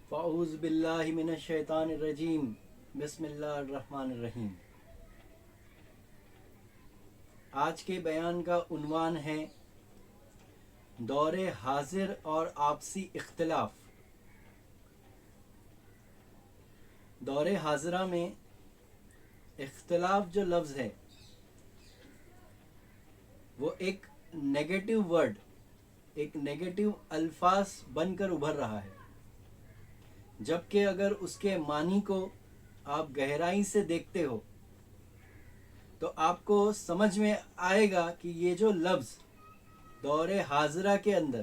فاعوذ باللہ من الشیطان الرجیم بسم اللہ الرحمن الرحیم۔ آج کے بیان کا عنوان ہے دور حاضر اور آپسی اختلاف۔ دور حاضرہ میں اختلاف جو لفظ ہے وہ ایک نیگیٹو ورڈ، ایک نیگیٹو الفاظ بن کر ابھر رہا ہے، جبکہ اگر اس کے معنی کو آپ گہرائی سے دیکھتے ہو تو آپ کو سمجھ میں آئے گا کہ یہ جو لفظ دور حاضرہ کے اندر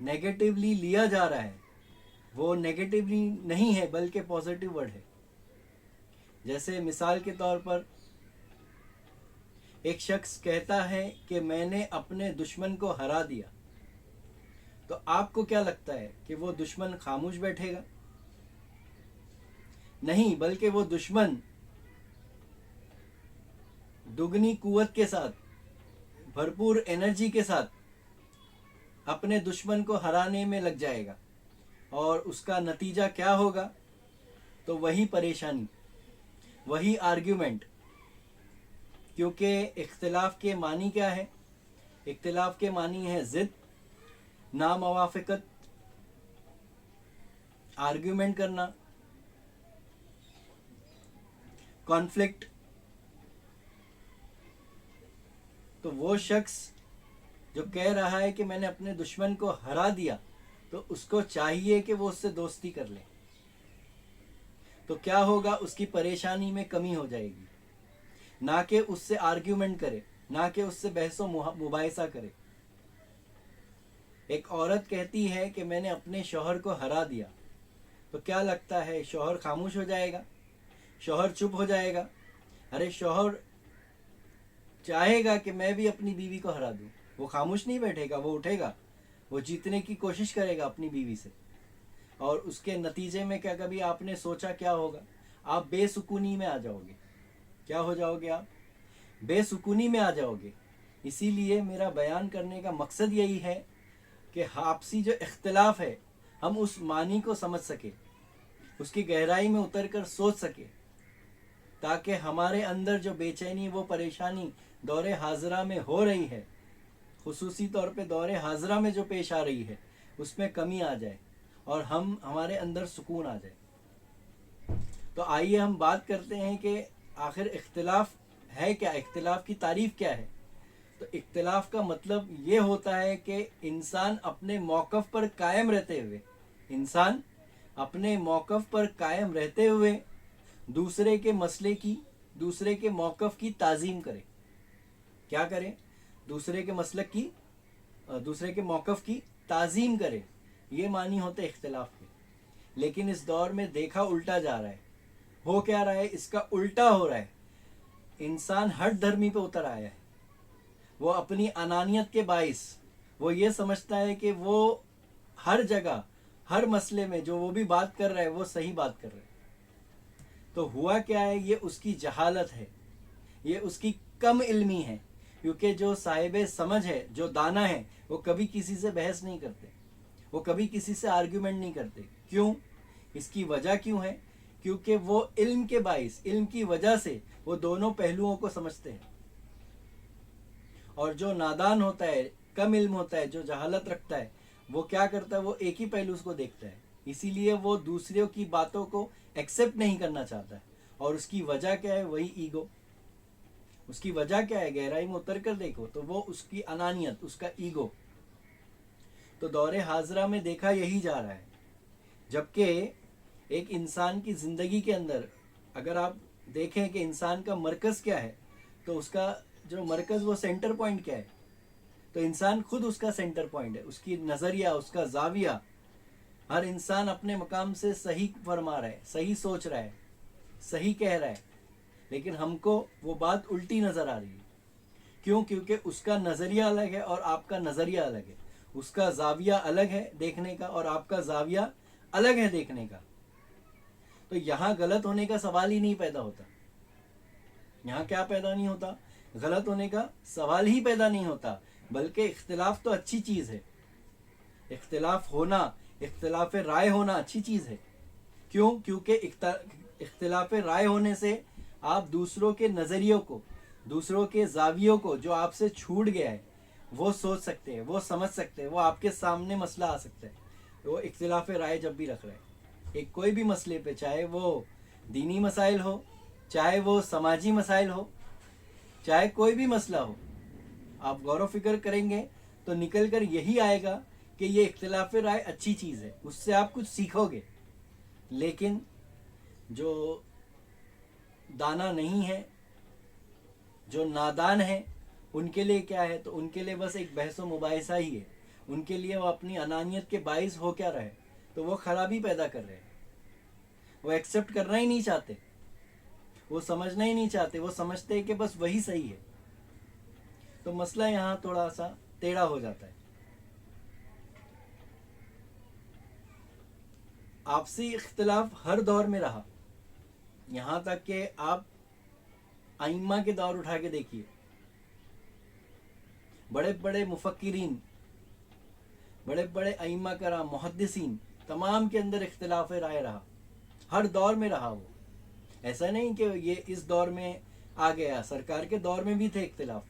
نیگیٹیولی لیا جا رہا ہے وہ نیگیٹیولی نہیں ہے بلکہ پازیٹیو ورڈ ہے۔ جیسے مثال کے طور پر ایک شخص کہتا ہے کہ میں نے اپنے دشمن کو ہرا دیا، تو آپ کو کیا لگتا ہے کہ وہ دشمن خاموش بیٹھے گا؟ نہیں، بلکہ وہ دشمن دگنی قوت کے ساتھ، بھرپور انرجی کے ساتھ اپنے دشمن کو ہرانے میں لگ جائے گا، اور اس کا نتیجہ کیا ہوگا؟ تو وہی پریشانی، وہی آرگیومنٹ۔ کیونکہ اختلاف کے معنی کیا ہے؟ اختلاف کے معنی ہے ضد، ناموافقت، آرگیومنٹ کرنا، کانفلکٹ۔ تو وہ شخص جو کہہ رہا ہے کہ میں نے اپنے دشمن کو ہرا دیا، تو اس کو چاہیے کہ وہ اس سے دوستی کر لے۔ تو کیا ہوگا؟ اس کی پریشانی میں کمی ہو جائے گی، نہ کہ اس سے آرگیومنٹ کرے، نہ کہ اس سے بحث و مباحثہ کرے۔ ایک عورت کہتی ہے کہ میں نے اپنے شوہر کو ہرا دیا، تو کیا لگتا ہے شوہر خاموش ہو جائے گا؟ شوہر چپ ہو جائے گا؟ ارے شوہر چاہے گا کہ میں بھی اپنی بیوی کو ہرا دوں، وہ خاموش نہیں بیٹھے گا، وہ اٹھے گا، وہ جیتنے کی کوشش کرے گا اپنی بیوی سے۔ اور اس کے نتیجے میں کیا کبھی آپ نے سوچا کیا ہوگا؟ آپ بے سکونی میں آ جاؤ گے۔ کیا ہو جاؤ گے؟ آپ بے سکونی میں آ جاؤ گے۔ اسی لیے میرا بیان کرنے کا مقصد یہی ہے کہ آپسی جو اختلاف ہے ہم اس معنی کو سمجھ سکیں، اس کی گہرائی میں اتر کر سوچ سکیں، تاکہ ہمارے اندر جو بے چینی، وہ پریشانی دور حاضرہ میں ہو رہی ہے، خصوصی طور پہ دور حاضرہ میں جو پیش آ رہی ہے، اس میں کمی آ جائے اور ہمارے اندر سکون آ جائے۔ تو آئیے ہم بات کرتے ہیں کہ آخر اختلاف ہے کیا، اختلاف کی تعریف کیا ہے۔ تو اختلاف کا مطلب یہ ہوتا ہے کہ انسان اپنے موقف پر قائم رہتے ہوئے، انسان اپنے موقف پر قائم رہتے ہوئے دوسرے کے مسئلے کی، دوسرے کے موقف کی تعظیم کرے۔ کیا کرے؟ دوسرے کے مسلک کی، دوسرے کے موقف کی تعظیم کرے۔ یہ معنی ہوتے اختلاف کے۔ لیکن اس دور میں دیکھا الٹا جا رہا ہے۔ ہو کیا رہا ہے؟ اس کا الٹا ہو رہا ہے۔ انسان ہٹ دھرمی پہ اتر آیا ہے۔ وہ اپنی انانیت کے باعث وہ یہ سمجھتا ہے کہ وہ ہر جگہ، ہر مسئلے میں جو وہ بھی بات کر رہا ہے وہ صحیح بات کر رہا ہے۔ تو ہوا کیا ہے؟ یہ اس کی جہالت ہے، یہ اس کی کم علمی ہے۔ کیونکہ جو صاحب سمجھ ہے، جو دانا ہے، وہ کبھی کسی سے بحث نہیں کرتے، وہ کبھی کسی سے آرگیومنٹ نہیں کرتے۔ کیوں؟ اس کی وجہ کیوں ہے؟ کیونکہ وہ علم کے باعث، علم کی وجہ سے وہ دونوں پہلوؤں کو سمجھتے ہیں۔ اور جو نادان ہوتا ہے، کم علم ہوتا ہے، جو جہالت رکھتا ہے، وہ کیا کرتا ہے؟ وہ ایک ہی پہلو کو دیکھتا ہے۔ اسی لیے وہ دوسروں کی باتوں کو ایکسیپٹ نہیں کرنا چاہتا ہے۔ اور اس کی وجہ کیا ہے؟ وہی ایگو۔ اس کی وجہ کیا ہے؟ گہرائی میں اتر کر دیکھو تو وہ اس کی انانیت، اس کا ایگو۔ تو دور حاضرہ میں دیکھا یہی جا رہا ہے۔ جبکہ ایک انسان کی زندگی کے اندر اگر آپ دیکھیں کہ انسان کا مرکز کیا ہے، تو اس کا جو مرکز، وہ سینٹر پوائنٹ کیا ہے؟ تو انسان خود اس کا سینٹر پوائنٹ ہے، اس کی نظریہ، اس کا زاویہ۔ ہر انسان اپنے مقام سے صحیح فرما رہا ہے، صحیح سوچ رہا ہے، صحیح کہہ رہا ہے، لیکن ہم کو وہ بات الٹی نظر آ رہی ہے۔ کیوں؟ کیونکہ اس کا نظریہ الگ ہے اور آپ کا نظریہ الگ ہے۔ اس کا زاویہ الگ ہے دیکھنے کا اور آپ کا زاویہ الگ ہے دیکھنے کا۔ تو یہاں غلط ہونے کا سوال ہی نہیں پیدا ہوتا۔ یہاں کیا پیدا نہیں ہوتا؟ غلط ہونے کا سوال ہی پیدا نہیں ہوتا، بلکہ اختلاف تو اچھی چیز ہے۔ اختلاف ہونا اختلاف رائے ہونا اچھی چیز ہے. کیوں؟ کیونکہ اختلاف رائے ہونے سے آپ دوسروں کے نظریوں کو، دوسروں کے زاویوں کو جو آپ سے چھوٹ گیا ہے وہ سوچ سکتے ہیں، وہ سمجھ سکتے ہیں، وہ آپ کے سامنے مسئلہ آ سکتا ہے. وہ اختلاف رائے جب بھی رکھ رہے ہیں ایک کوئی بھی مسئلے پہ، چاہے وہ دینی مسائل ہو، چاہے وہ سماجی مسائل ہو، چاہے کوئی بھی مسئلہ ہو، آپ غور و فکر کریں گے تو نکل کر یہی آئے گا کہ یہ اختلاف رائے اچھی چیز ہے، اس سے آپ کچھ سیکھو گے. لیکن جو دانا نہیں ہے، جو نادان ہے، ان کے لیے کیا ہے؟ تو ان کے لیے بس ایک بحث و مباحثہ ہی ہے. ان کے لیے وہ اپنی انانیت کے باعث ہو کیا رہے؟ تو وہ خرابی پیدا کر رہے ہیں. وہ ایکسیپٹ کرنا ہی نہیں چاہتے، وہ سمجھنا ہی نہیں چاہتے، وہ سمجھتے ہیں کہ بس وہی صحیح ہے. تو مسئلہ یہاں تھوڑا سا ٹیڑھا ہو جاتا ہے. آپسی اختلاف ہر دور میں رہا، یہاں تک کہ آپ ائمہ کے دور اٹھا کے دیکھیے، بڑے بڑے مفکرین، بڑے بڑے ائمہ کرام، محدثین، تمام کے اندر اختلاف رائے رہا، ہر دور میں رہا. وہ ایسا نہیں کہ یہ اس دور میں آ گیا، سرکار کے دور میں بھی تھے اختلاف.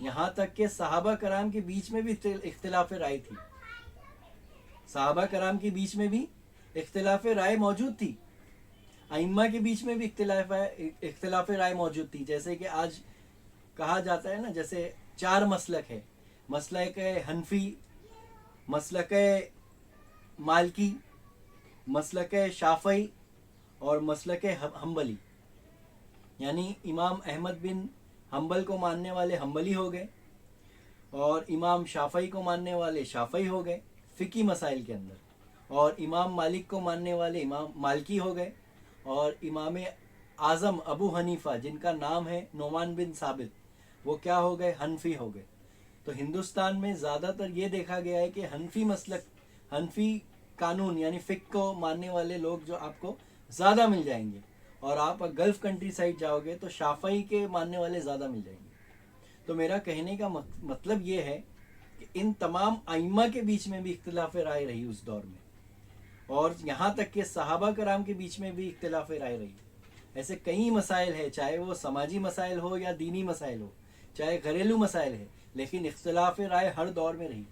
یہاں تک کہ صحابہ کرام کے بیچ میں بھی اختلاف رائے تھی، صحابہ کرام کے بیچ میں بھی اختلاف رائے موجود تھی، ائمہ کے بیچ میں بھی اختلاف رائے موجود تھی. جیسے کہ آج کہا جاتا ہے نا، جیسے 4 مسلک ہے، مسلک حنفی، مسلک مالکی، مسلک شافعی اور مسلک حنبلی. یعنی امام احمد بن حنبل کو ماننے والے حنبلی ہو گئے، اور امام شافعی کو ماننے والے شافعی ہو گئے فقہی مسائل کے اندر، اور امام مالک کو ماننے والے امام مالکی ہو گئے، اور امام اعظم ابو حنیفہ جن کا نام ہے نعمان بن ثابت، وہ کیا ہو گئے؟ حنفی ہو گئے. تو ہندوستان میں زیادہ تر یہ دیکھا گیا ہے کہ حنفی مسلک، حنفی قانون یعنی فقہ کو ماننے والے لوگ جو آپ کو زیادہ مل جائیں گے، اور آپ گلف کنٹری سائڈ جاؤ گے تو شافعی کے ماننے والے زیادہ مل جائیں گے. تو میرا کہنے کا مطلب یہ ہے کہ ان تمام ائمہ کے بیچ میں بھی اختلاف رائے رہی اس دور میں، اور یہاں تک کہ صحابہ کرام کے بیچ میں بھی اختلاف رائے رہی. ایسے کئی مسائل ہیں، چاہے وہ سماجی مسائل ہو یا دینی مسائل ہو، چاہے گھریلو مسائل ہے، لیکن اختلاف رائے ہر دور میں رہی.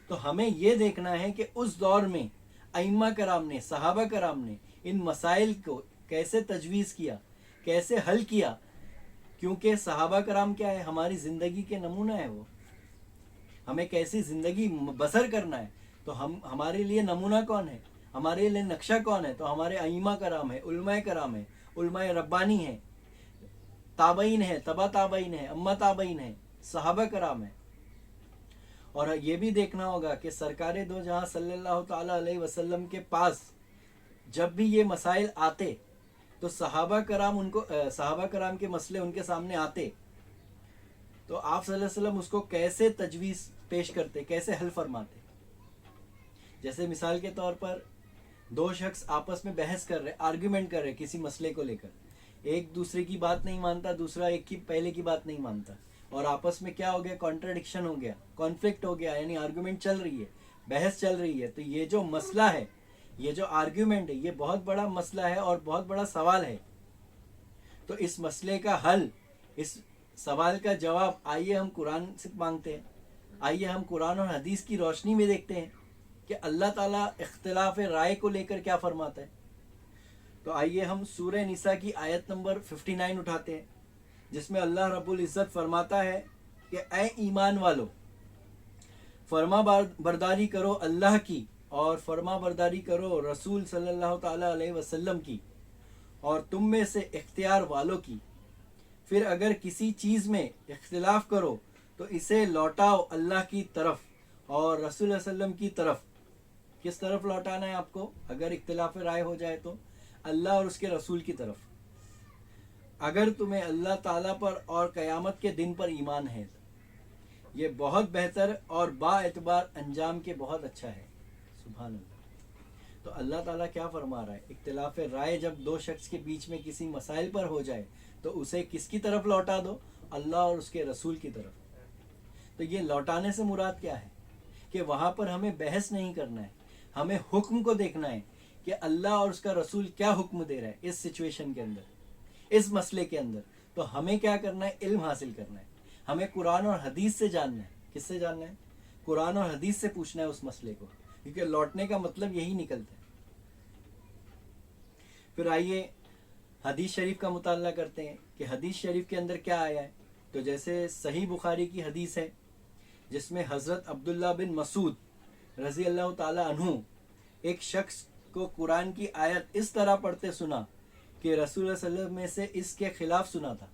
تو ہمیں یہ دیکھنا ہے کہ اس دور میں ائمہ کرام نے، صحابہ کرام نے ان مسائل کو کیسے تجویز کیا، کیسے حل کیا. کیونکہ صحابہ کرام کیا ہے؟ ہماری زندگی کے نمونہ ہے. وہ ہمیں کیسی زندگی بسر کرنا ہے، تو ہمارے لیے نمونہ کون ہے، ہمارے لیے نقشہ کون ہے؟ تو ہمارے ائمہ کرام ہے، علماء کرام ہے، علماء ربانی ہے، تابعین ہے، تبا تابعین ہے، امہ تابعین ہے، صحابہ کرام ہے. اور یہ بھی دیکھنا ہوگا کہ سرکار دو جہاں صلی اللہ تعالیٰ علیہ وسلم کے پاس جب بھی یہ مسائل آتے تو صحابہ کرام کے مسئلے ان کے سامنے آتے تو آپ صلی اللہ علیہ وسلم اس کو کیسے تجویز پیش کرتے، کیسے حل فرماتے. جیسے مثال کے طور پر 2 شخص آپس میں بحث کر رہے، آرگیومنٹ کر رہے کسی مسئلے کو لے کر، ایک دوسرے کی بات نہیں مانتا، دوسرا ایک کی پہلے کی بات نہیں مانتا، اور آپس میں کیا ہو گیا؟ کانٹرڈکشن ہو گیا، کانفلکٹ ہو گیا، یعنی آرگیومنٹ چل رہی ہے، بحث چل رہی ہے. تو یہ جو مسئلہ ہے، یہ جو آرگیومنٹ ہے، یہ بہت بڑا مسئلہ ہے اور بہت بڑا سوال ہے. تو اس مسئلے کا حل، اس سوال کا جواب آئیے ہم قرآن سے مانگتے ہیں، آئیے ہم قرآن اور حدیث کی روشنی میں دیکھتے ہیں کہ اللہ تعالیٰ اختلاف رائے کو لے کر کیا فرماتا ہے. تو آئیے ہم سورہ نساء کی آیت نمبر 59 اٹھاتے ہیں، جس میں اللہ رب العزت فرماتا ہے کہ اے ایمان والو، فرما برداری کرو اللہ کی، اور فرما برداری کرو رسول صلی اللہ تعالیٰ علیہ وسلم کی، اور تم میں سے اختیار والوں کی. پھر اگر کسی چیز میں اختلاف کرو تو اسے لوٹاؤ اللہ کی طرف اور رسول اللہ علیہ وسلم کی طرف. کس طرف لوٹانا ہے آپ کو اگر اختلاف رائے ہو جائے؟ تو اللہ اور اس کے رسول کی طرف. اگر تمہیں اللہ تعالیٰ پر اور قیامت کے دن پر ایمان ہے، یہ بہت بہتر اور با اعتبار انجام کے بہت اچھا ہے. سبحان اللہ. تو اللہ تعالیٰ کیا فرما رہا ہے؟ اختلاف رائے جب 2 شخص کے بیچ میں کسی مسائل پر ہو جائے تو اسے کس کی طرف لوٹا دو؟ اللہ اور اس کے رسول کی طرف. تو یہ لوٹانے سے مراد کیا ہے؟ کہ وہاں پر ہمیں بحث نہیں کرنا ہے، ہمیں حکم کو دیکھنا ہے کہ اللہ اور اس کا رسول کیا حکم دے رہا ہے اس سچویشن کے اندر, اس مسئلے کے اندر. تو ہمیں کیا کرنا ہے, علم حاصل کرنا ہے. ہمیں قرآن اور حدیث سے جاننا ہے. کس سے جاننا ہے؟ قرآن اور حدیث سے پوچھنا ہے اس مسئلے کو, کیونکہ لوٹنے کا مطلب یہی نکلتا ہے. پھر آئیے حدیث شریف کا مطالعہ کرتے ہیں کہ حدیث شریف کے اندر کیا آیا ہے. تو جیسے صحیح بخاری کی حدیث ہے جس میں حضرت عبداللہ بن مسعود رضی اللہ تعالی عنہ ایک شخص کو قرآن کی آیت اس طرح پڑھتے سنا کہ رسول اللہ صلی اللہ علیہ وسلم میں سے اس کے خلاف سنا تھا.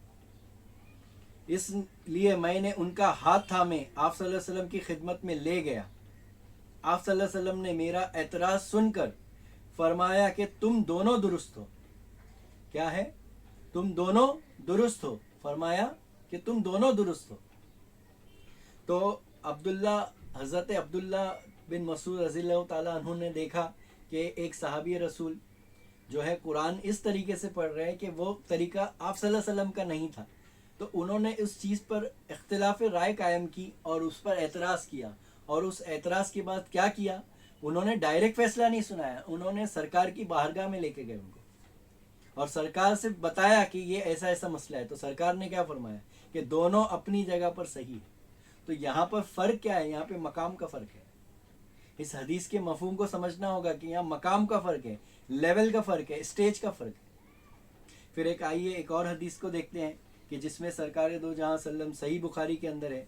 اس لیے میں نے ان کا ہاتھ تھامے آپ صلی اللہ علیہ وسلم کی خدمت میں لے گیا. آپ صلی اللہ علیہ وسلم نے میرا اعتراض سن کر فرمایا کہ تم دونوں درست ہو. کیا ہے؟ تم دونوں درست ہو. فرمایا کہ تم دونوں درست ہو. تو حضرت عبداللہ بن مسعود رضی اللہ تعالیٰ عنہ نے دیکھا کہ ایک صحابی رسول جو ہے قرآن اس طریقے سے پڑھ رہے ہیں کہ وہ طریقہ آپ صلی اللہ علیہ وسلم کا نہیں تھا. تو انہوں نے اس چیز پر اختلاف رائے قائم کی اور اس پر اعتراض کیا. اور اس اعتراض کے بعد کیا کیا؟ انہوں نے ڈائریکٹ فیصلہ نہیں سنایا, انہوں نے سرکار کی بارگاہ میں لے کے گئے ان کو اور سرکار سے بتایا کہ یہ ایسا ایسا مسئلہ ہے. تو سرکار نے کیا فرمایا کہ دونوں اپنی جگہ پر صحیح ہے. تو یہاں پر فرق کیا ہے؟ یہاں پہ مقام کا فرق ہے. اس حدیث کے مفہوم کو سمجھنا ہوگا کہ یہاں مقام کا فرق ہے, لیول کا فرق ہے, اسٹیج کا فرق ہے. پھر آئیے ایک اور حدیث کو دیکھتے ہیں کہ جس میں سرکار دو جہاں صلی اللہ علیہ وسلم صحیح بخاری کے اندر ہے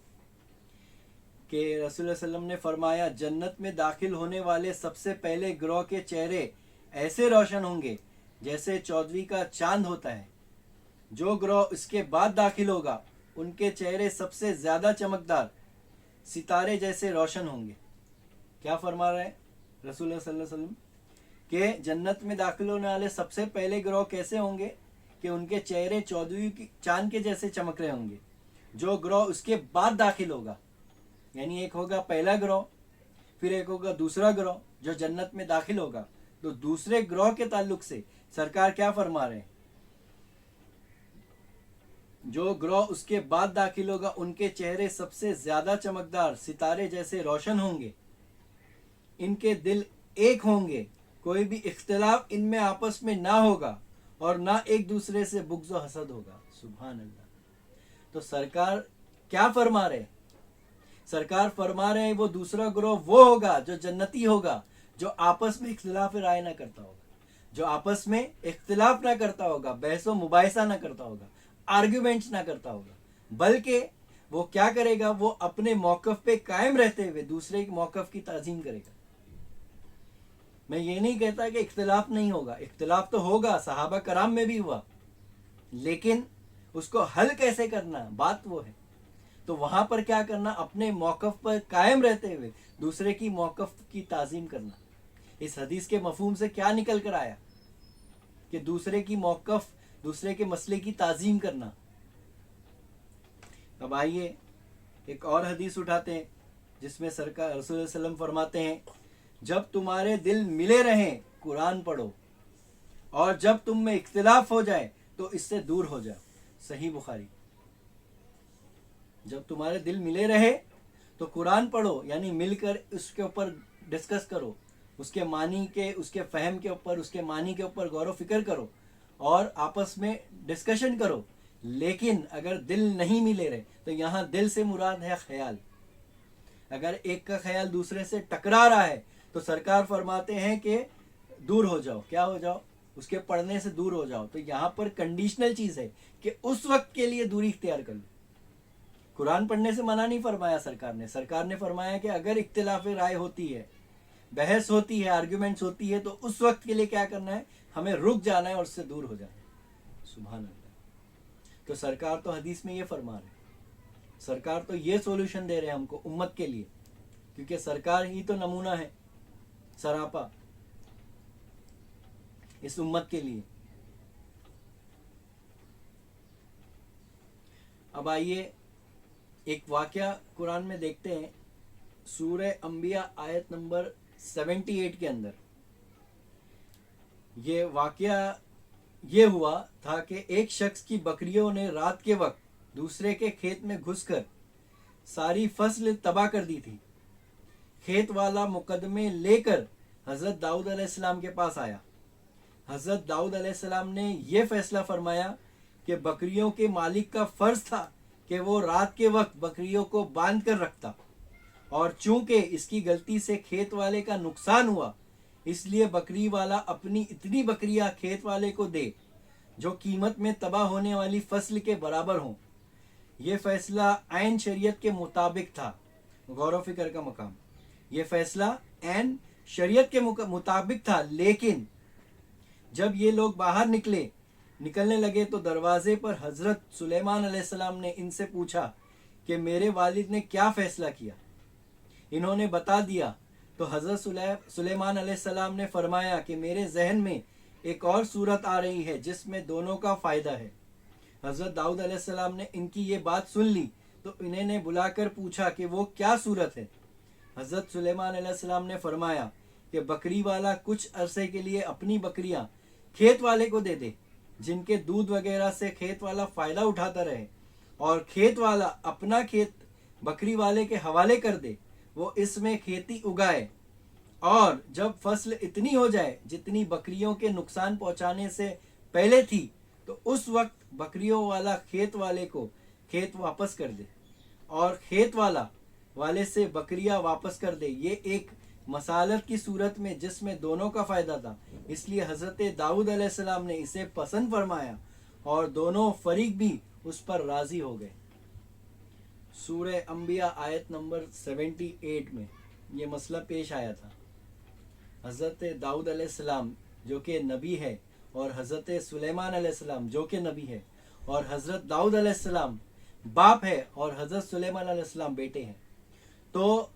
کہ رسول اللہ صلی اللہ علیہ وسلم نے فرمایا جنت میں داخل ہونے والے سب سے پہلے گروہ کے چہرے ایسے روشن ہوں گے جیسے چودھویں کا چاند ہوتا ہے. جو گروہ اس کے بعد داخل ہوگا ان کے چہرے سب سے زیادہ چمکدار ستارے جیسے روشن ہوں گے. کیا فرما رہے ہیں رسول اللہ صلی اللہ علیہ وسلم کہ جنت میں داخل ہونے والے سب سے پہلے گروہ کیسے ہوں گے کہ ان کے چہرے چودھویں کی چاند کے جیسے چمک رہے ہوں گے. جو گروہ اس کے بعد داخل ہوگا, یعنی ایک ہوگا پہلا گروہ, پھر ایک ہوگا دوسرا گروہ جو جنت میں داخل ہوگا. تو دوسرے گروہ کے تعلق سے سرکار کیا فرما رہے ہیں؟ جو گروہ اس کے بعد داخل ہوگا ان کے چہرے سب سے زیادہ چمکدار ستارے جیسے روشن ہوں گے. ان کے دل ایک ہوں گے, کوئی بھی اختلاف ان میں آپس میں نہ ہوگا اور نہ ایک دوسرے سے بغض و حسد ہوگا. سبحان اللہ. تو سرکار کیا فرما رہے ہیں؟ سرکار فرما رہے ہیں وہ دوسرا گروہ وہ ہوگا جو جنتی ہوگا, جو آپس میں اختلاف رائے نہ کرتا ہوگا, جو آپس میں اختلاف نہ کرتا ہوگا, بحث و مباحثہ نہ کرتا ہوگا, آرگیومنٹس نہ کرتا ہوگا, بلکہ وہ کیا کرے گا؟ وہ اپنے موقف پہ قائم رہتے ہوئے دوسرے کے موقف کی تعظیم کرے گا. میں یہ نہیں کہتا کہ اختلاف نہیں ہوگا, اختلاف تو ہوگا, صحابہ کرام میں بھی ہوا, لیکن اس کو حل کیسے کرنا بات وہ ہے. تو وہاں پر کیا کرنا؟ اپنے موقف پر قائم رہتے ہوئے دوسرے کی موقف کی تعظیم کرنا. اس حدیث کے مفہوم سے کیا نکل کر آیا کہ دوسرے کی موقف, دوسرے کے مسئلے کی تعظیم کرنا. اب آئیے ایک اور حدیث اٹھاتے ہیں جس میں سرکار رسول اللہ علیہ وسلم فرماتے ہیں جب تمہارے دل ملے رہیں قرآن پڑھو, اور جب تم میں اختلاف ہو جائے تو اس سے دور ہو جاؤ. صحیح بخاری. جب تمہارے دل ملے رہے تو قرآن پڑھو, یعنی مل کر اس کے اوپر ڈسکس کرو, اس کے معنی کے, اس کے فہم کے اوپر, اس کے معنی کے اوپر غور و فکر کرو اور آپس میں ڈسکشن کرو. لیکن اگر دل نہیں ملے رہے تو یہاں دل سے مراد ہے خیال. اگر ایک کا خیال دوسرے سے ٹکرا رہا ہے تو سرکار فرماتے ہیں کہ دور ہو جاؤ. کیا ہو جاؤ؟ اس کے پڑھنے سے دور ہو جاؤ. تو یہاں پر کنڈیشنل چیز ہے کہ اس وقت کے لیے دوری اختیار کر لو. قرآن پڑھنے سے منع نہیں فرمایا سرکار نے. سرکار نے فرمایا کہ اگر اختلاف رائے ہوتی ہے, بحث ہوتی ہے, آرگیومنٹس ہوتی ہے, تو اس وقت کے لیے کیا کرنا ہے؟ ہمیں رک جانا ہے اور اس سے دور ہو جانا ہے. سبحان اللہ. تو سرکار تو حدیث میں یہ فرما رہے ہیں, سرکار تو یہ سولوشن دے رہے ہیں ہم کو امت کے لیے, کیونکہ سرکار ہی تو نمونہ ہے سراپا اس امت کے لیے. اب آئیے ایک واقعہ قرآن میں دیکھتے ہیں, سورہ انبیاء آیت نمبر 78 کے اندر. یہ واقعہ یہ ہوا تھا کہ ایک شخص کی بکریوں نے رات کے وقت دوسرے کے کھیت میں گھس کر ساری فصل تباہ کر دی تھی. کھیت والا مقدمے لے کر حضرت داؤد علیہ السلام کے پاس آیا. حضرت داؤد علیہ السلام نے یہ فیصلہ فرمایا کہ بکریوں کے مالک کا فرض تھا کہ وہ رات کے وقت بکریوں کو باندھ کر رکھتا، اور چونکہ اس کی غلطی سے کھیت والے کا نقصان ہوا، اس لیے بکری والا اپنی اتنی بکریاں کھیت والے کو دے جو قیمت میں تباہ ہونے والی فصل کے برابر ہوں. یہ فیصلہ عین شریعت کے مطابق تھا. غور و فکر کا مقام، یہ فیصلہ عین شریعت کے مطابق تھا. لیکن جب یہ لوگ باہر نکلنے لگے تو دروازے پر حضرت سلیمان علیہ السلام نے ان سے پوچھا کہ میرے والد نے کیا فیصلہ کیا. انہوں نے بتا دیا تو حضرت سلیمان علیہ السلام نے فرمایا کہ میرے ذہن میں ایک اور صورت آ رہی ہے جس میں دونوں کا فائدہ ہے. حضرت داؤد علیہ السلام نے ان کی یہ بات سن لی تو انہیں نے بلا کر پوچھا کہ وہ کیا صورت ہے. حضرت سلیمان علیہ السلام نے فرمایا کہ بکری والا کچھ عرصے کے لیے اپنی بکریاں کھیت والے کو دے دے، جن کے دودھ وغیرہ سے کھیت والا فائدہ اٹھاتا رہے، اور کھیت والا اپنا کھیت بکری والے کے حوالے کر دے، وہ اس میں کھیتی اگائے، اور جب فصل اتنی ہو جائے جتنی بکریوں کے نقصان پہنچانے سے پہلے تھی تو اس وقت بکریوں والا کھیت والے کو کھیت واپس کر دے اور کھیت والے سے بکریاں واپس کر دے. یہ ایک مسالت کی صورت میں جس میں دونوں کا فائدہ تھا، اس لیے حضرت داؤد علیہ السلام نے اسے پسند فرمایا اور دونوں فریق بھی اس پر راضی ہو گئے. سورہ انبیاء آیت نمبر 78 میں یہ مسئلہ پیش آیا تھا. حضرت داؤد علیہ السلام جو کہ نبی ہے، اور حضرت سلیمان علیہ السلام جو کہ نبی ہے، اور حضرت داؤد علیہ السلام باپ ہے اور حضرت سلیمان علیہ السلام بیٹے ہیں. تو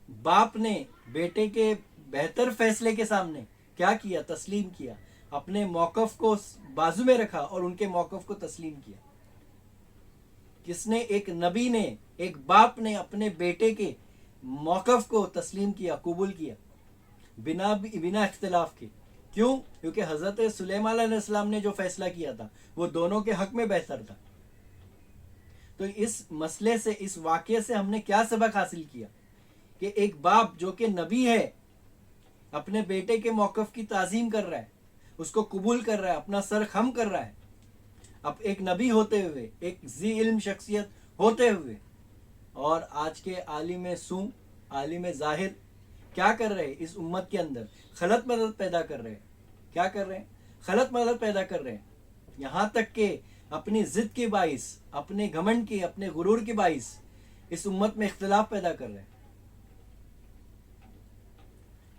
باپ نے بیٹے کے بہتر فیصلے کے سامنے کیا کیا؟ تسلیم کیا. اپنے موقف کو بازو میں رکھا اور ان کے موقف کو تسلیم کیا. کس نے؟ ایک نبی نے، ایک باپ نے اپنے بیٹے کے موقف کو تسلیم کیا، قبول کیا، بنا اختلاف کے. کیوں؟ کیونکہ حضرت سلیمان علیہ السلام نے جو فیصلہ کیا تھا وہ دونوں کے حق میں بہتر تھا. تو اس مسئلے سے، اس واقعے سے ہم نے کیا سبق حاصل کیا؟ کہ ایک باپ جو کہ نبی ہے اپنے بیٹے کے موقف کی تعظیم کر رہا ہے، اس کو قبول کر رہا ہے، اپنا سر خم کر رہا ہے. اب ایک نبی ہوتے ہوئے، ایک ذی علم شخصیت ہوتے ہوئے، اور آج کے عالم سو، عالم ظاہر کیا کر رہے؟ اس امت کے اندر خلط ملط پیدا کر رہے. کیا کر رہے ہیں؟ خلط ملط پیدا کر رہے ہیں. یہاں تک کہ اپنی ضد کے باعث، اپنے گھمنڈ کے، اپنے غرور کے باعث اس امت میں اختلاف پیدا کر رہے ہیں.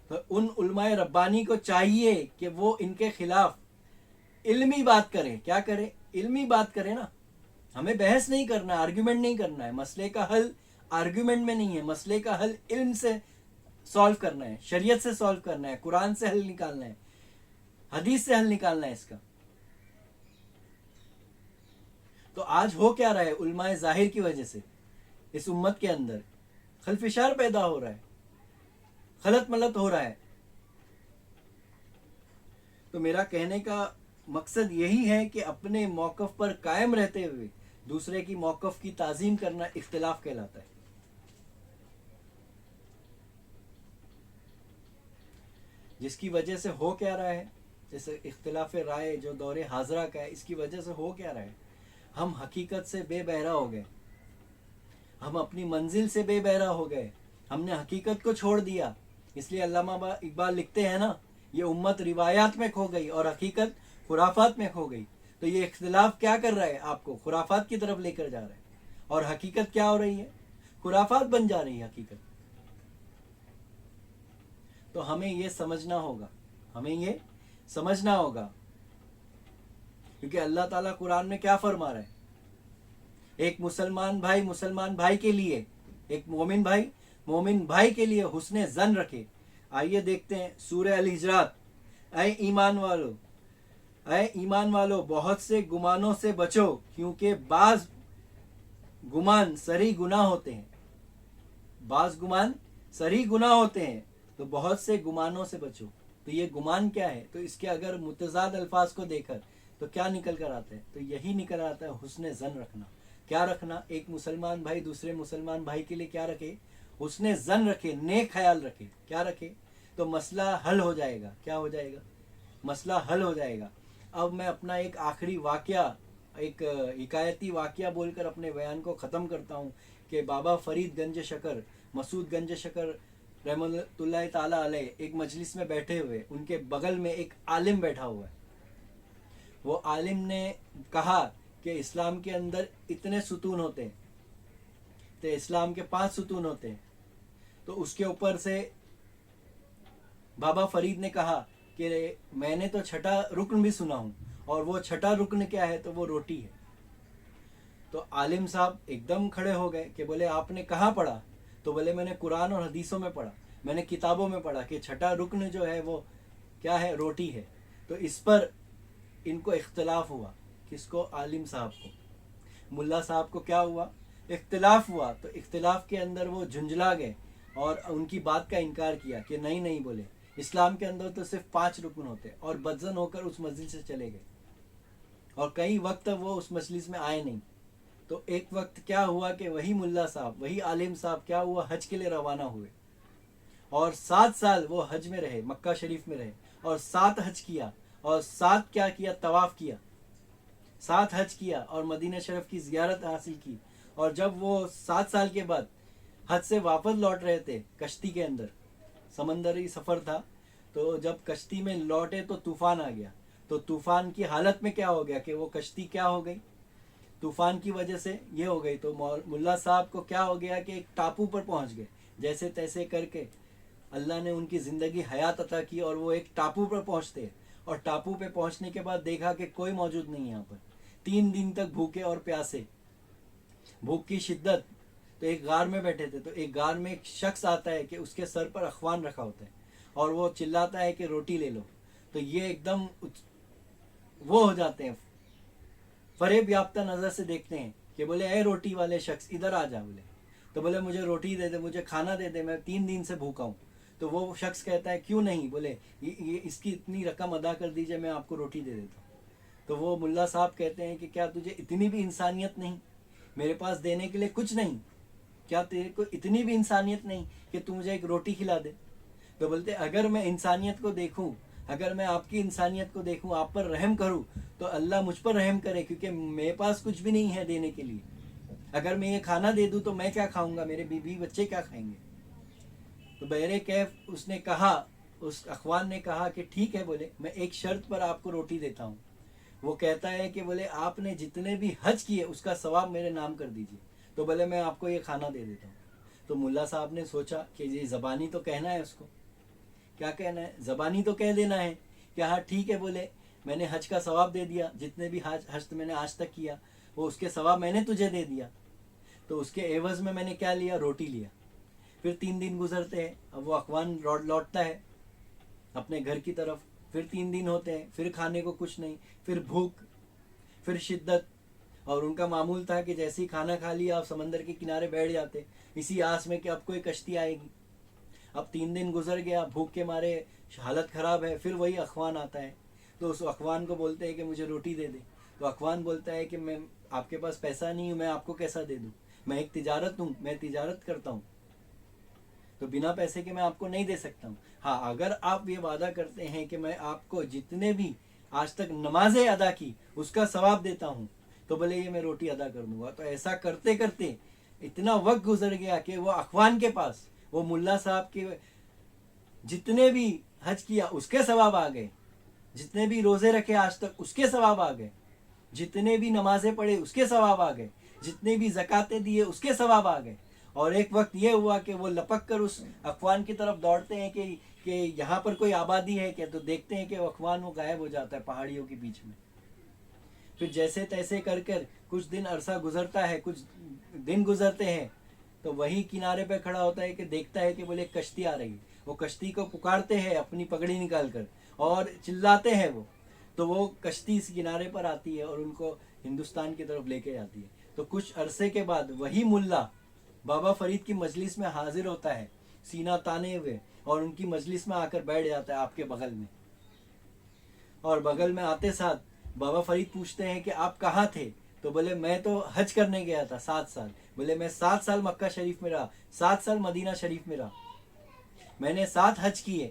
تو ان علماء ربانی کو چاہیے کہ وہ ان کے خلاف علمی بات کریں. کیا کریں؟ علمی بات کریں نا. ہمیں بحث نہیں کرنا، آرگیومنٹ نہیں کرنا ہے. مسئلے کا حل آرگیومنٹ میں نہیں ہے. مسئلے کا حل علم سے سالو کرنا ہے، شریعت سے سالو کرنا ہے، قرآن سے حل نکالنا ہے، حدیث سے حل نکالنا ہے اس کا. تو آج ہو کیا رہا ہے؟ علماء ظاہر کی وجہ سے اس امت کے اندر خلفشار پیدا ہو رہا ہے، خلط ملط ہو رہا ہے. تو میرا کہنے کا مقصد یہی ہے کہ اپنے موقف پر قائم رہتے ہوئے دوسرے کی موقف کی تعظیم کرنا اختلاف کہلاتا ہے. جس کی وجہ سے ہو کیا رہا ہے؟ جیسے اختلاف رائے جو دور حاضرہ کا ہے، اس کی وجہ سے ہو کیا رہا ہے؟ ہم حقیقت سے بے بہرا ہو گئے، ہم اپنی منزل سے بے بہرا ہو گئے، ہم نے حقیقت کو چھوڑ دیا. اس لیے علامہ اقبال لکھتے ہیں نا، یہ امت روایات میں کھو گئی اور حقیقت خرافات میں کھو گئی. تو یہ اختلاف کیا کر رہا ہے؟ آپ کو خرافات کی طرف لے کر جا رہا ہے، اور حقیقت کیا ہو رہی ہے؟ خرافات بن جا رہی ہے حقیقت. تو ہمیں یہ سمجھنا ہوگا، کیونکہ اللہ تعالیٰ قرآن میں کیا فرما رہا ہے؟ ایک مسلمان بھائی کے لیے، ایک مومن بھائی کے لیے حسن ظن رکھے. آئیے دیکھتے ہیں سورہ الحجرات. اے ایمان والو بہت سے گمانوں سے بچو، کیونکہ بعض گمان سری گناہ ہوتے ہیں. تو بہت سے گمانوں سے بچو. تو یہ گمان کیا ہے؟ تو اس کے اگر متضاد الفاظ کو دیکھ کر تو کیا نکل کر آتا ہے؟ تو یہی نکل آتا ہے حسن ظن رکھنا. کیا رکھنا؟ ایک مسلمان بھائی دوسرے مسلمان بھائی کے لیے کیا رکھے؟ حسن ظن رکھے، نیک خیال رکھے. کیا رکھے؟ تو مسئلہ حل ہو جائے گا. کیا ہو جائے گا؟ مسئلہ حل ہو جائے گا. اب میں اپنا ایک آخری واقعہ، ایک حکایتی واقعہ بول کر اپنے بیان کو ختم کرتا ہوں کہ بابا فرید گنج شکر، مسعود گنج شکر رحمۃ اللہ تعالیٰ علیہ ایک مجلس میں بیٹھے ہوئے، ان کے بغل میں ایک عالم بیٹھا ہوا ہے. وہ عالم نے کہا کہ اسلام کے اندر اتنے ستون ہوتے ہیں، تو اسلام کے 5 ستون ہوتے ہیں. تو اس کے اوپر سے بابا فرید نے کہا کہ میں نے تو چھٹا رکن بھی سنا ہوں، اور وہ چھٹا رکن کیا ہے؟ تو وہ روٹی ہے. تو عالم صاحب ایک دم کھڑے ہو گئے کہ بولے آپ نے کہاں پڑھا؟ تو بولے میں نے قرآن اور حدیثوں میں پڑھا، میں نے کتابوں میں پڑھا کہ چھٹا رکن جو ہے وہ کیا ہے؟ روٹی ہے. تو اس پر ان کو اختلاف ہوا. کس کو؟ عالم صاحب کو. ملا صاحب کو کیا ہوا؟ اختلاف ہوا. تو اختلاف کے اندر وہ جھنجھلا گئے اور ان کی بات کا انکار کیا کہ نہیں بولے اسلام کے اندر تو صرف 5 رکن ہوتے، اور بدزن ہو کر اس مجلس سے چلے گئے، اور کئی وقت وہ اس مجلس میں آئے نہیں. تو ایک وقت کیا ہوا کہ وہی ملا صاحب، وہی عالم صاحب کیا ہوا؟ حج کے لیے روانہ ہوئے، اور 7 سال وہ حج میں رہے، مکہ شریف میں رہے، اور 7 حج کیا، اور 7 کیا کیا؟ طواف کیا. 7 حج کیا اور مدینہ شریف کی زیارت حاصل کی. اور جب وہ 7 سال کے بعد حج سے واپس لوٹ رہے تھے کشتی کے اندر، سمندری سفر تھا، تو جب کشتی میں لوٹے تو طوفان آ گیا. تو طوفان کی حالت میں کیا ہو گیا کہ وہ کشتی کیا ہو گئی؟ طوفان کی وجہ سے یہ ہو گئی. تو ملا صاحب کو کیا ہو گیا کہ ایک ٹاپو پر پہنچ گئے. جیسے تیسے کر کے اللہ نے ان کی زندگی حیات عطا کی، اور وہ ایک ٹاپو پر پہنچتے، اور ٹاپو پہ پہنچنے کے بعد دیکھا کہ کوئی موجود نہیں یہاں پر. 3 دن تک بھوکے اور پیاسے، بھوک کی شدت. تو ایک غار میں بیٹھے تھے. تو ایک غار میں ایک شخص آتا ہے کہ اس کے سر پر اخوان رکھا ہوتا ہے، اور وہ چلاتا ہے کہ روٹی لے لو. تو یہ ایک دم وہ ہو جاتے ہیں، فریب یافتہ نظر سے دیکھتے ہیں کہ بولے اے روٹی والے شخص ادھر آ جا. بولے تو بولے مجھے روٹی دے دے، مجھے کھانا دے دے، میں 3 دن سے بھوکا ہوں. تو وہ شخص کہتا ہے کیوں نہیں؟ بولے یہ اس کی اتنی رقم ادا کر دیجئے، میں آپ کو روٹی دے دیتا ہوں. تو وہ ملا صاحب کہتے ہیں کہ کیا تجھے اتنی بھی انسانیت نہیں؟ میرے پاس دینے کے لیے کچھ نہیں، کیا تیرے کو اتنی بھی انسانیت نہیں کہ تو مجھے ایک روٹی کھلا دے؟ تو بولتے اگر میں انسانیت کو دیکھوں، اگر میں آپ کی انسانیت کو دیکھوں، آپ پر رحم کروں، تو اللہ مجھ پر رحم کرے، کیونکہ میرے پاس کچھ بھی نہیں ہے دینے کے لیے. اگر میں یہ کھانا دے دوں تو میں کیا کھاؤں گا؟ میرے بیوی بچے کیا کھائیں گے؟ تو بہرے کیف اس نے کہا، اس اخوان نے کہا کہ ٹھیک ہے، بولے میں ایک شرط پر آپ کو روٹی دیتا ہوں. وہ کہتا ہے کہ بولے آپ نے جتنے بھی حج کیے اس کا ثواب میرے نام کر دیجئے. تو بولے میں آپ کو یہ کھانا دے دیتا ہوں. تو ملا صاحب نے سوچا کہ یہ زبانی تو کہنا ہے، اس کو کیا کہنا ہے؟ زبانی تو کہہ دینا ہے کہ ہاں ٹھیک ہے، بولے میں نے حج کا ثواب دے دیا، جتنے بھی حج میں نے آج تک کیا وہ اس کے ثواب میں نے تجھے دے دیا. تو اس کے عوض میں نے کیا لیا؟ روٹی لیا. پھر 3 دن گزرتے ہیں، اب وہ اخوان لوٹتا ہے اپنے گھر کی طرف. پھر 3 دن ہوتے ہیں، پھر کھانے کو کچھ نہیں، پھر بھوک، پھر شدت. اور ان کا معمول تھا کہ جیسے ہی کھانا کھا لیا آپ سمندر کے کنارے بیٹھ جاتے، اسی آس میں کہ اب کوئی کشتی آئے گی. اب 3 دن گزر گیا، بھوک کے مارے حالت خراب ہے. پھر وہی اخوان آتا ہے. تو اس اخوان کو بولتے ہیں کہ مجھے روٹی دے دے. تو اخوان بولتا ہے کہ میں آپ کے پاس پیسہ نہیں ہوں، میں آپ کو کیسا دے دوں؟ میں ایک تجارت ہوں، میں تجارت کرتا ہوں، تو بنا پیسے کے میں آپ کو نہیں دے سکتا ہوں. ہاں اگر آپ یہ وعدہ کرتے ہیں کہ میں آپ کو جتنے بھی آج تک نمازیں ادا کی اس کا ثواب دیتا ہوں، تو بولے یہ میں روٹی ادا کر دوں گا. تو ایسا کرتے کرتے اتنا وقت گزر گیا کہ وہ اخوان کے پاس وہ ملا صاحب کے جتنے بھی حج کیا اس کے ثواب آ گئے، جتنے بھی روزے رکھے آج تک اس کے ثواب آ گئے، جتنے بھی نمازیں پڑھے اس کے ثواب آ گئے، جتنے بھی زکاتیں دیے اس کے ثواب آ گئے. اور ایک وقت یہ ہوا کہ وہ لپک کر اس اخوان کی طرف دوڑتے ہیں کہ یہاں پر کوئی آبادی ہے کیا. تو دیکھتے ہیں کہ اخوان وہ غائب ہو جاتا ہے پہاڑیوں کے بیچ میں. پھر جیسے تیسے کر کچھ دن عرصہ گزرتا ہے، کچھ دن گزرتے ہیں، تو وہی کنارے پہ کھڑا ہوتا ہے کہ دیکھتا ہے کہ بولے کشتی آ رہی ہے. وہ کشتی کو پکارتے ہیں اپنی پگڑی نکال کر اور چلاتے ہیں وہ. تو وہ کشتی اس کنارے پر آتی ہے اور ان کو ہندوستان کی طرف لے کے جاتی ہے. تو کچھ عرصے کے بعد وہی ملا بابا فرید کی مجلس میں حاضر ہوتا ہے سینہ تانے ہوئے، اور ان کی مجلس میں آ کر بیٹھ جاتا ہے آپ کے بغل میں. اور بغل میں آتے ساتھ بابا فرید پوچھتے ہیں کہ آپ کہاں تھے؟ تو بولے میں تو حج کرنے گیا تھا 7 سال. بولے میں 7 سال مکہ شریف میں رہا، 7 سال مدینہ شریف میں رہا، میں نے 7 حج کیے.